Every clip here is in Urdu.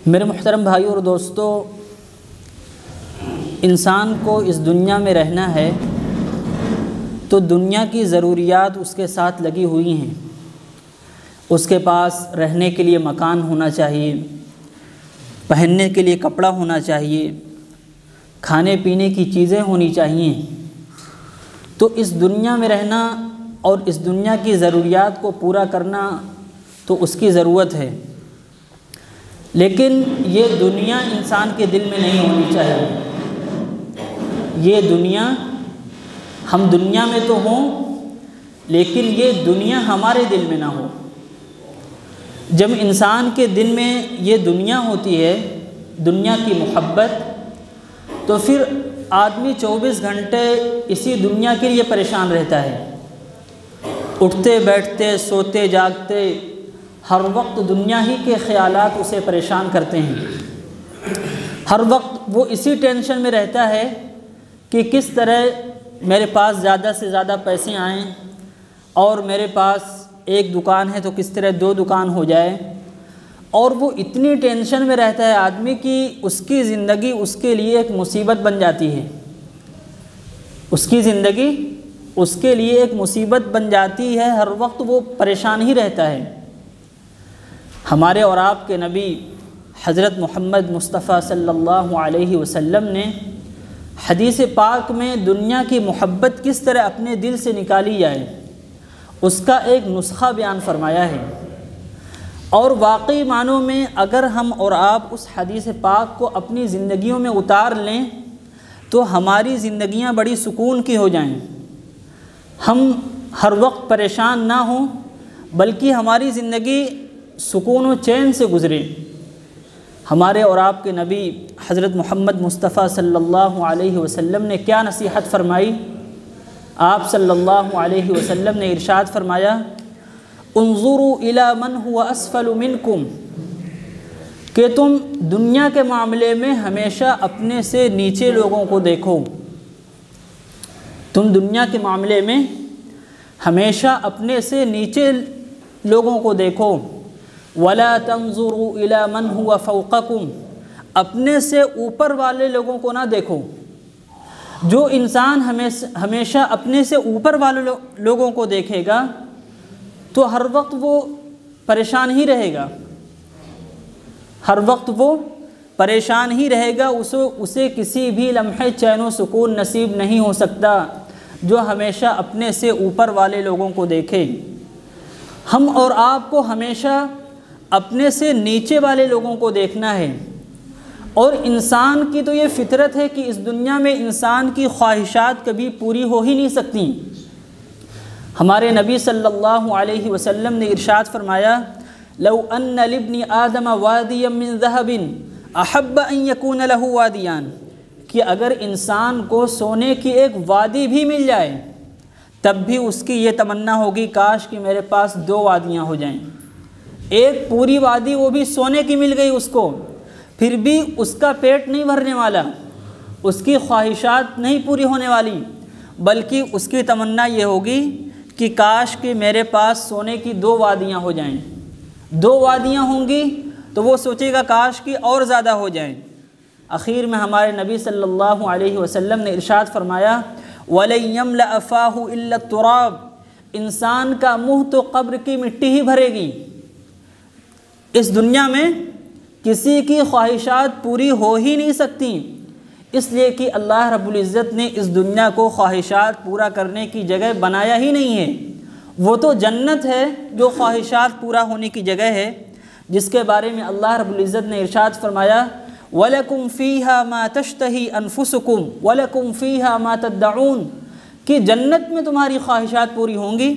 میرے محترم بھائیوں اور دوستو، انسان کو اس دنیا میں رہنا ہے تو دنیا کی ضروریات اس کے ساتھ لگی ہوئی ہیں۔ اس کے پاس رہنے کے لیے مکان ہونا چاہیے، پہننے کے لیے کپڑا ہونا چاہیے، کھانے پینے کی چیزیں ہونی چاہیے۔ تو اس دنیا میں رہنا اور اس دنیا کی ضروریات کو پورا کرنا تو اس کی ضرورت ہے، لیکن یہ دنیا انسان کے دل میں نہیں ہونی چاہیے۔ یہ دنیا، ہم دنیا میں تو ہوں لیکن یہ دنیا ہمارے دل میں نہ ہو۔ جب انسان کے دل میں یہ دنیا ہوتی ہے، دنیا کی محبت، تو پھر آدمی 24 گھنٹے اسی دنیا کے لیے پریشان رہتا ہے۔ اٹھتے بیٹھتے سوتے جاگتے ہر وقت دنیا ہی کے خیالات اسے پریشان کرتے ہیں۔ ہر وقت وہ اسی ٹینشن میں رہتا ہے کہ کس طرح میرے پاس زیادہ سے زیادہ پیسے آئیں، اور میرے پاس ایک دکان ہے تو کس طرح 2 دکان ہو جائے۔ اور وہ اتنی ٹینشن میں رہتا ہے آدمی کہ اس کی زندگی اس کے لیے ایک مصیبت بن جاتی ہے۔ اس کی زندگی اس کے لیے ایک مصیبت بن جاتی ہے، ہر وقت وہ پریشان ہی رہتا ہے۔ ہمارے اور آپ کے نبی حضرت محمد مصطفیٰ صلی اللہ علیہ وسلم نے حدیث پاک میں دنیا کی محبت کس طرح اپنے دل سے نکالی جائے اس کا ایک نسخہ بیان فرمایا ہے۔ اور واقعی معنوں میں اگر ہم اور آپ اس حدیث پاک کو اپنی زندگیوں میں اتار لیں تو ہماری زندگیاں بڑی سکون کی ہو جائیں۔ ہم ہر وقت پریشان نہ ہوں بلکہ ہماری زندگی سکون و چین سے گزرے۔ ہمارے اور آپ کے نبی حضرت محمد مصطفیٰ صلی اللہ علیہ وسلم نے کیا نصیحت فرمائی؟ آپ صلی اللہ علیہ وسلم نے ارشاد فرمایا، انظروا الی من هو اسفل منکم، کہ تم دنیا کے معاملے میں ہمیشہ اپنے سے نیچے لوگوں کو دیکھو۔ تم دنیا کے معاملے میں ہمیشہ اپنے سے نیچے لوگوں کو دیکھو۔ ولا تنظروا الی من هو فوقکم، اپنے سے اوپر والے لوگوں کو نہ دیکھو۔ جو انسان ہمیشہ اپنے سے اوپر والے لوگوں کو دیکھے گا تو ہر وقت وہ پریشان ہی رہے گا، ہر وقت وہ پریشان ہی رہے گا۔ اسے کسی بھی لمحے چین و سکون نصیب نہیں ہو سکتا جو ہمیشہ اپنے سے اوپر والے لوگوں کو دیکھے۔ ہم اور آپ کو ہمیشہ اپنے سے نیچے والے لوگوں کو دیکھنا ہے۔ اور انسان کی تو یہ فطرت ہے کہ اس دنیا میں انسان کی خواہشات کبھی پوری ہو ہی نہیں سکتی۔ ہمارے نبی صلی اللہ علیہ وسلم نے ارشاد فرمایا، لو ان لابن آدم وادیا من ذہب احب ان یکون لہ وادیان، کہ اگر انسان کو سونے کی ایک وادی بھی مل جائے تب بھی اس کی یہ تمنا ہوگی کاش کہ میرے پاس 2 وادیاں ہو جائیں۔ ایک پوری وادی وہ بھی سونے کی مل گئی اس کو، پھر بھی اس کا پیٹ نہیں بھرنے والا، اس کی خواہشات نہیں پوری ہونے والی، بلکہ اس کی تمنا یہ ہوگی کہ کاش کہ میرے پاس سونے کی 2 وادیاں ہو جائیں۔ 2 وادیاں ہوں گی تو وہ سوچے گا کاش کہ اور زیادہ ہو جائیں۔ آخر میں ہمارے نبی صلی اللہ علیہ وسلم نے ارشاد فرمایا، وَلَن يَمْلَأَ فَاهُ إِلَّا التُّرَابُ، انسان کا منہ تو قبر کی مٹی ہی بھرے گی۔ اس دنیا میں کسی کی خواہشات پوری ہو ہی نہیں سکتی، اس لیے کہ اللہ رب العزت نے اس دنیا کو خواہشات پورا کرنے کی جگہ بنایا ہی نہیں ہے۔ وہ تو جنت ہے جو خواہشات پورا ہونے کی جگہ ہے، جس کے بارے میں اللہ رب العزت نے ارشاد فرمایا، وَلَكُمْ فِيهَا مَا تَشْتَهِي أَنفُسُكُمْ وَلَكُمْ فِيهَا مَا تَدَّعُونَ، کہ جنت میں تمہاری خواہشات پوری ہوں گی۔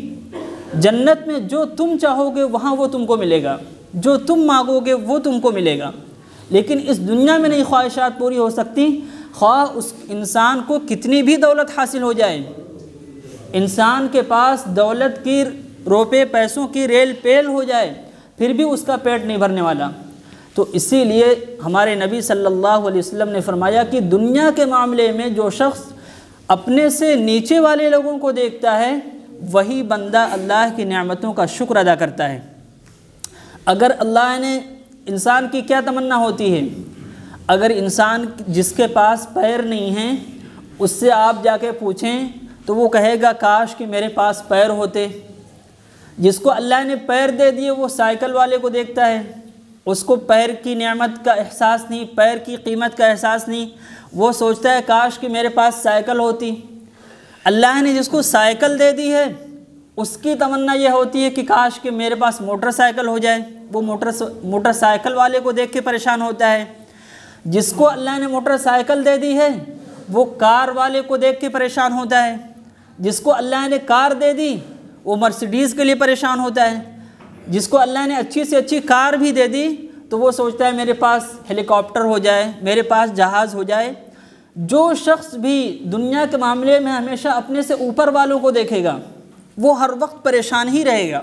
جنت میں جو تم چاہو گے وہاں وہ تم کو ملے گا، جو تم مانگو گے وہ تم کو ملے گا۔ لیکن اس دنیا میں نہیں خواہشات پوری ہو سکتی، خواہ اس انسان کو کتنی بھی دولت حاصل ہو جائے۔ انسان کے پاس دولت کی، روپے پیسوں کی ریل پیل ہو جائے پھر بھی اس کا پیٹ نہیں بھرنے والا۔ تو اسی لیے ہمارے نبی صلی اللہ علیہ وسلم نے فرمایا کہ دنیا کے معاملے میں جو شخص اپنے سے نیچے والے لوگوں کو دیکھتا ہے وہی بندہ اللہ کی نعمتوں کا شکر ادا کرتا ہے۔ اگر اللہ نے انسان کی کیا تمنا ہوتی ہے؟ اگر انسان جس کے پاس پیر نہیں ہیں اس سے آپ جا کے پوچھیں تو وہ کہے گا کاش کہ میرے پاس پیر ہوتے۔ جس کو اللہ نے پیر دے دیے وہ سائیکل والے کو دیکھتا ہے، اس کو پیر کی نعمت کا احساس نہیں، پیر کی قیمت کا احساس نہیں، وہ سوچتا ہے کاش کہ میرے پاس سائیکل ہوتی۔ اللہ نے جس کو سائیکل دے دی ہے اس کی تمنا یہ ہوتی ہے کہ کاش کہ میرے پاس موٹر سائیکل ہو جائے، وہ موٹر سائیکل والے کو دیکھ کے پریشان ہوتا ہے۔ جس کو اللہ نے موٹر سائیکل دے دی ہے وہ کار والے کو دیکھ کے پریشان ہوتا ہے۔ جس کو اللہ نے کار دے دی وہ مرسیڈیز کے لیے پریشان ہوتا ہے۔ جس کو اللہ نے اچھی سے اچھی کار بھی دے دی تو وہ سوچتا ہے میرے پاس ہیلی کاپٹر ہو جائے، میرے پاس جہاز ہو جائے۔ جو شخص بھی دنیا کے معاملے میں ہمیشہ اپنے سے اوپر والوں کو دیکھے گا وہ ہر وقت پریشان ہی رہے گا،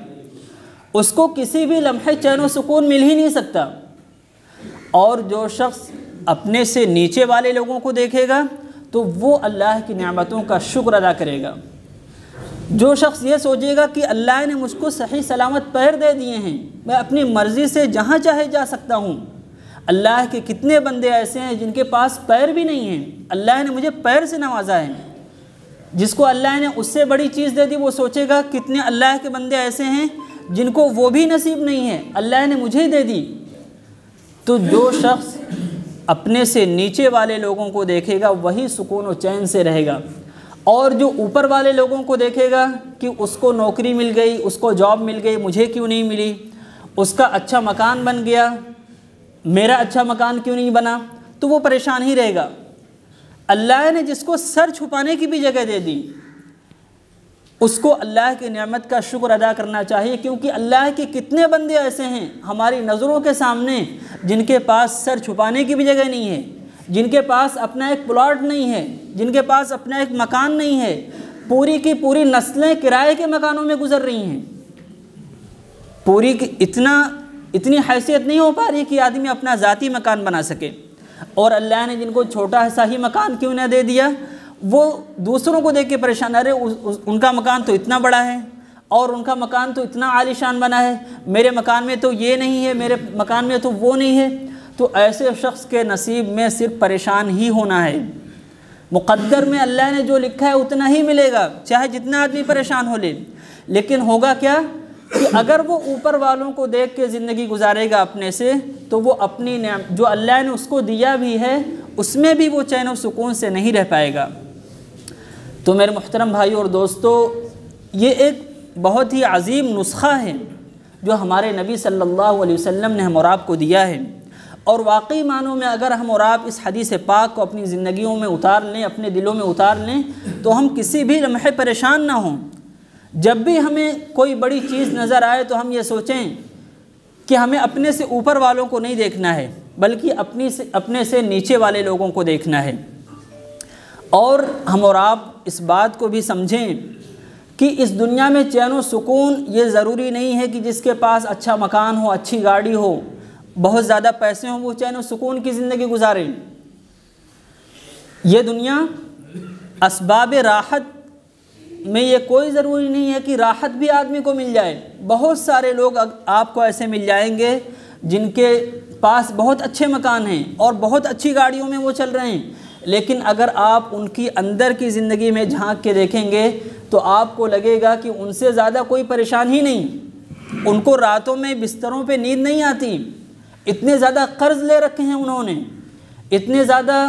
اس کو کسی بھی لمحے چین و سکون مل ہی نہیں سکتا۔ اور جو شخص اپنے سے نیچے والے لوگوں کو دیکھے گا تو وہ اللہ کی نعمتوں کا شکر ادا کرے گا۔ جو شخص یہ سوچے گا کہ اللہ نے مجھ کو صحیح سلامت پیر دے دیے ہیں، میں اپنی مرضی سے جہاں چاہے جا سکتا ہوں۔ اللہ کے کتنے بندے ایسے ہیں جن کے پاس پیر بھی نہیں ہیں، اللہ نے مجھے پیر سے نوازا ہے۔ جس کو اللہ نے اس سے بڑی چیز دے دی وہ سوچے گا کتنے اللہ کے بندے ایسے ہیں جن کو وہ بھی نصیب نہیں ہے، اللہ نے مجھے دے دی۔ تو جو شخص اپنے سے نیچے والے لوگوں کو دیکھے گا وہی سکون و چین سے رہے گا، اور جو اوپر والے لوگوں کو دیکھے گا کہ اس کو نوکری مل گئی، اس کو جاب مل گئی، مجھے کیوں نہیں ملی، اس کا اچھا مکان بن گیا، میرا اچھا مکان کیوں نہیں بنا، تو وہ پریشان ہی رہے گا۔ اللہ نے جس کو سر چھپانے کی بھی جگہ دے دی اس کو اللہ کی نعمت کا شکر ادا کرنا چاہیے، کیونکہ اللہ کے کتنے بندے ایسے ہیں ہماری نظروں کے سامنے جن کے پاس سر چھپانے کی بھی جگہ نہیں ہے، جن کے پاس اپنا ایک پلاٹ نہیں ہے، جن کے پاس اپنا ایک مکان نہیں ہے، پوری کی پوری نسلیں کرائے کے مکانوں میں گزر رہی ہیں، پوری کی اتنی حیثیت نہیں ہو پا رہی کہ آدمی اپنا ذاتی مکان بنا سکے۔ اور اللہ نے جن کو چھوٹا سا ہی مکان کیوں نہ دے دیا وہ دوسروں کو دیکھ کے پریشان، ارے ان کا مکان تو اتنا بڑا ہے اور ان کا مکان تو اتنا عالی شان بنا ہے، میرے مکان میں تو یہ نہیں ہے، میرے مکان میں تو وہ نہیں ہے۔ تو ایسے شخص کے نصیب میں صرف پریشان ہی ہونا ہے۔ مقدر میں اللہ نے جو لکھا ہے اتنا ہی ملے گا، چاہے جتنا آدمی پریشان ہو لے۔ لیکن ہوگا کیا کہ اگر وہ اوپر والوں کو دیکھ کے زندگی گزارے گا اپنے سے تو وہ اپنی جو اللہ نے اس کو دیا بھی ہے اس میں بھی وہ چین و سکون سے نہیں رہ پائے گا۔ تو میرے محترم بھائی اور دوستو، یہ ایک بہت ہی عظیم نسخہ ہے جو ہمارے نبی صلی اللہ علیہ وسلم نے ہم اور آپ کو دیا ہے، اور واقعی معنوں میں اگر ہم اور آپ اس حدیث پاک کو اپنی زندگیوں میں اتار لیں، اپنے دلوں میں اتار لیں، تو ہم کسی بھی لمحے پریشان نہ ہوں۔ جب بھی ہمیں کوئی بڑی چیز نظر آئے تو ہم یہ سوچیں کہ ہمیں اپنے سے اوپر والوں کو نہیں دیکھنا ہے بلکہ اپنے سے نیچے والے لوگوں کو دیکھنا ہے۔ اور ہم اور آپ اس بات کو بھی سمجھیں کہ اس دنیا میں چین و سکون یہ ضروری نہیں ہے کہ جس کے پاس اچھا مکان ہو، اچھی گاڑی ہو، بہت زیادہ پیسے ہوں وہ چین و سکون کی زندگی گزارے۔ یہ دنیا اسباب راحت میں یہ کوئی ضروری نہیں ہے کہ راحت بھی آدمی کو مل جائے۔ بہت سارے لوگ آپ کو ایسے مل جائیں گے جن کے پاس بہت اچھے مکان ہیں اور بہت اچھی گاڑیوں میں وہ چل رہے ہیں، لیکن اگر آپ ان کی اندر کی زندگی میں جھانک کے دیکھیں گے تو آپ کو لگے گا کہ ان سے زیادہ کوئی پریشان ہی نہیں۔ ان کو راتوں میں بستروں پہ نیند نہیں آتی، اتنے زیادہ قرض لے رکھے ہیں انہوں نے، اتنے زیادہ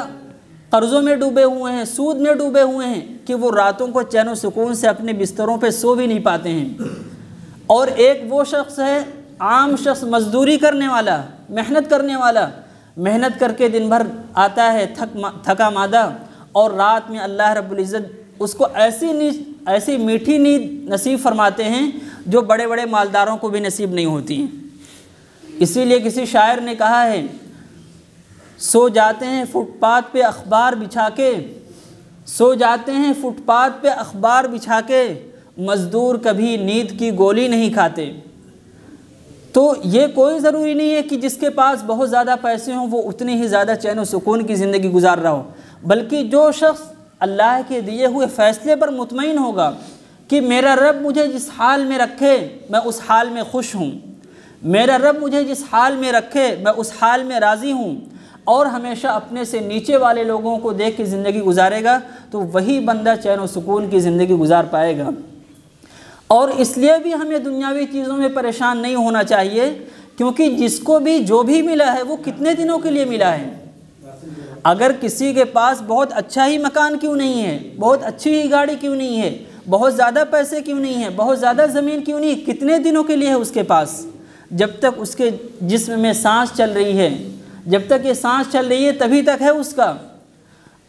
قرضوں میں ڈوبے ہوئے ہیں، سود میں ڈوبے ہوئے ہیں کہ وہ راتوں کو چین و سکون سے اپنے بستروں پہ سو بھی نہیں پاتے ہیں۔ اور ایک وہ شخص ہے عام شخص، مزدوری کرنے والا، محنت کرنے والا، محنت کر کے دن بھر آتا ہے تھکا مادہ، اور رات میں اللہ رب العزت اس کو ایسی میٹھی نیند نصیب فرماتے ہیں جو بڑے بڑے مالداروں کو بھی نصیب نہیں ہوتی ہیں۔ اسی لیے کسی شاعر نے کہا ہے، سو جاتے ہیں فٹ پاتھ پہ اخبار بچھا کے، سو جاتے ہیں فٹ پاتھ پہ اخبار بچھا کے، مزدور کبھی نیند کی گولی نہیں کھاتے۔ تو یہ کوئی ضروری نہیں ہے کہ جس کے پاس بہت زیادہ پیسے ہوں وہ اتنی ہی زیادہ چین و سکون کی زندگی گزار رہا ہو، بلکہ جو شخص اللہ کے دیے ہوئے فیصلے پر مطمئن ہوگا کہ میرا رب مجھے جس حال میں رکھے میں اس حال میں خوش ہوں، میرا رب مجھے جس حال میں رکھے میں اس حال میں راضی ہوں، اور ہمیشہ اپنے سے نیچے والے لوگوں کو دیکھ کے زندگی گزارے گا تو وہی بندہ چین و سکون کی زندگی گزار پائے گا۔ اور اس لیے بھی ہمیں دنیاوی چیزوں میں پریشان نہیں ہونا چاہیے، کیونکہ جس کو بھی جو بھی ملا ہے وہ کتنے دنوں کے لیے ملا ہے۔ اگر کسی کے پاس بہت اچھا ہی مکان کیوں نہیں ہے، بہت اچھی ہی گاڑی کیوں نہیں ہے، بہت زیادہ پیسے کیوں نہیں ہیں، بہت زیادہ زمین کیوں نہیں، کتنے دنوں کے لیے ہے اس کے پاس؟ جب تک اس کے جسم میں سانس چل رہی ہے، جب تک یہ سانس چل رہی ہے تبھی تک ہے اس کا۔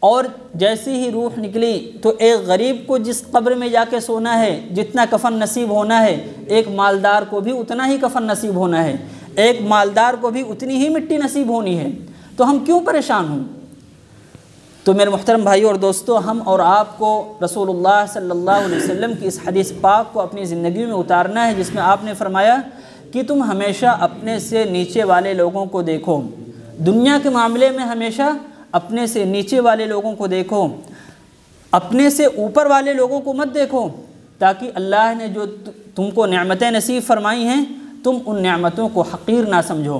اور جیسی ہی روح نکلی تو ایک غریب کو جس قبر میں جا کے سونا ہے جتنا کفن نصیب ہونا ہے، ایک مالدار کو بھی اتنا ہی کفن نصیب ہونا ہے، ایک مالدار کو بھی اتنی ہی مٹی نصیب ہونی ہے، تو ہم کیوں پریشان ہوں؟ تو میرے محترم بھائیو اور دوستو، ہم اور آپ کو رسول اللہ صلی اللہ علیہ وسلم کی اس حدیث پاک کو اپنی زندگی میں اتارنا ہے، جس میں آپ نے فرمایا کہ تم ہمیشہ اپنے سے نیچے والے لوگوں کو دیکھو۔ دنیا کے معاملے میں ہمیشہ اپنے سے نیچے والے لوگوں کو دیکھو، اپنے سے اوپر والے لوگوں کو مت دیکھو، تاکہ اللہ نے جو تم کو نعمتیں نصیب فرمائی ہیں تم ان نعمتوں کو حقیر نہ سمجھو۔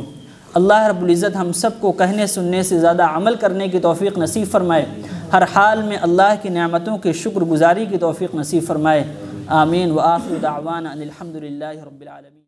اللہ رب العزت ہم سب کو کہنے سننے سے زیادہ عمل کرنے کی توفیق نصیب فرمائے، ہر حال میں اللہ کی نعمتوں کے شکر گزاری کی توفیق نصیب فرمائے۔ آمین۔ وآخر دعوانا ان الحمد للہ رب العالمین۔